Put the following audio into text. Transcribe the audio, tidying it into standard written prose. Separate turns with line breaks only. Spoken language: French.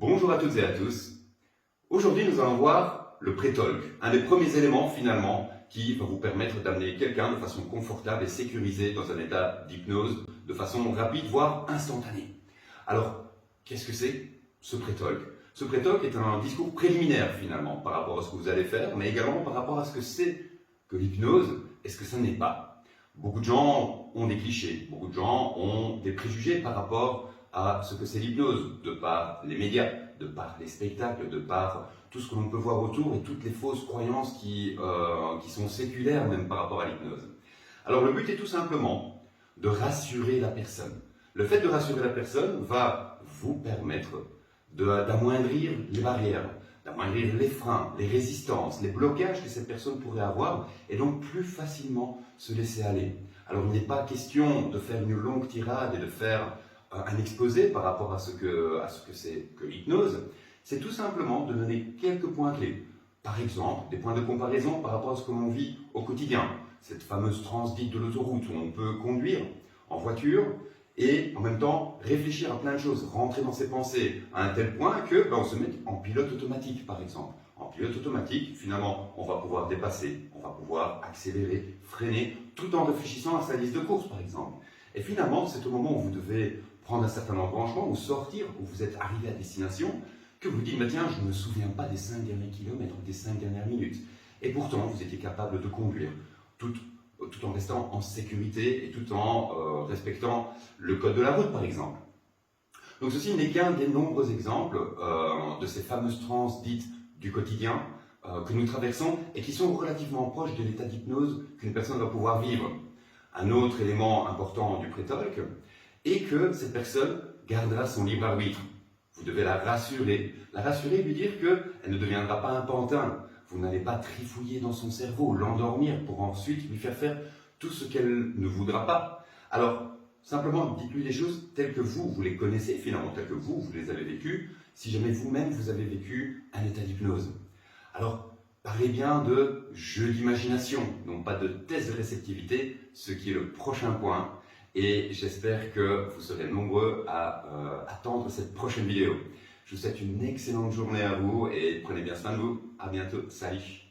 Bonjour à toutes et à tous. Aujourd'hui, nous allons voir le pré-talk, un des premiers éléments finalement qui va vous permettre d'amener quelqu'un de façon confortable et sécurisée dans un état d'hypnose de façon rapide, voire instantanée. Alors, qu'est-ce que c'est ce pré-talk? Ce pré-talk est un discours préliminaire finalement par rapport à ce que vous allez faire, mais également par rapport à ce que c'est que l'hypnose et ce que ça n'est pas. Beaucoup de gens ont des clichés, beaucoup de gens ont des préjugés par rapport à ce que c'est l'hypnose, de par les médias, de par les spectacles, de par tout ce que l'on peut voir autour et toutes les fausses croyances qui sont séculaires même par rapport à l'hypnose. Alors le but est tout simplement de rassurer la personne. Le fait de rassurer la personne va vous permettre d'amoindrir les barrières, d'amoindrir les freins, les résistances, les blocages que cette personne pourrait avoir et donc plus facilement se laisser aller. Alors il n'est pas question de faire une longue tirade et de faire un exposé par rapport à ce que c'est que l'hypnose, c'est tout simplement de donner quelques points clés. Par exemple, des points de comparaison par rapport à ce que l'on vit au quotidien. Cette fameuse transe dite de l'autoroute où on peut conduire en voiture et en même temps réfléchir à plein de choses, rentrer dans ses pensées à un tel point que on se met en pilote automatique par exemple. En pilote automatique, finalement, on va pouvoir dépasser, on va pouvoir accélérer, freiner, tout en réfléchissant à sa liste de courses par exemple. Et finalement, c'est au moment où vous devez prendre un certain embranchement ou sortir, où vous êtes arrivé à destination, que vous dites, tiens, je ne me souviens pas des 5 derniers kilomètres ou des 5 dernières minutes. Et pourtant, vous étiez capable de conduire, tout en restant en sécurité et tout en respectant le code de la route, par exemple. Donc ceci n'est qu'un des nombreux exemples de ces fameuses transes dites du quotidien que nous traversons et qui sont relativement proches de l'état d'hypnose qu'une personne va pouvoir vivre. Un autre élément important du pré-talk est que cette personne gardera son libre arbitre. Vous devez la rassurer et lui dire qu'elle ne deviendra pas un pantin. Vous n'allez pas trifouiller dans son cerveau, l'endormir pour ensuite lui faire faire tout ce qu'elle ne voudra pas. Alors, simplement, dites-lui les choses telles que vous les connaissez finalement, telles que vous les avez vécues, si jamais vous-même vous avez vécu un état d'hypnose. Alors, parlez bien de jeu d'imagination, non pas de test de réceptivité, ce qui est le prochain point. Et j'espère que vous serez nombreux à attendre cette prochaine vidéo. Je vous souhaite une excellente journée à vous et prenez bien soin de vous. À bientôt. Salut!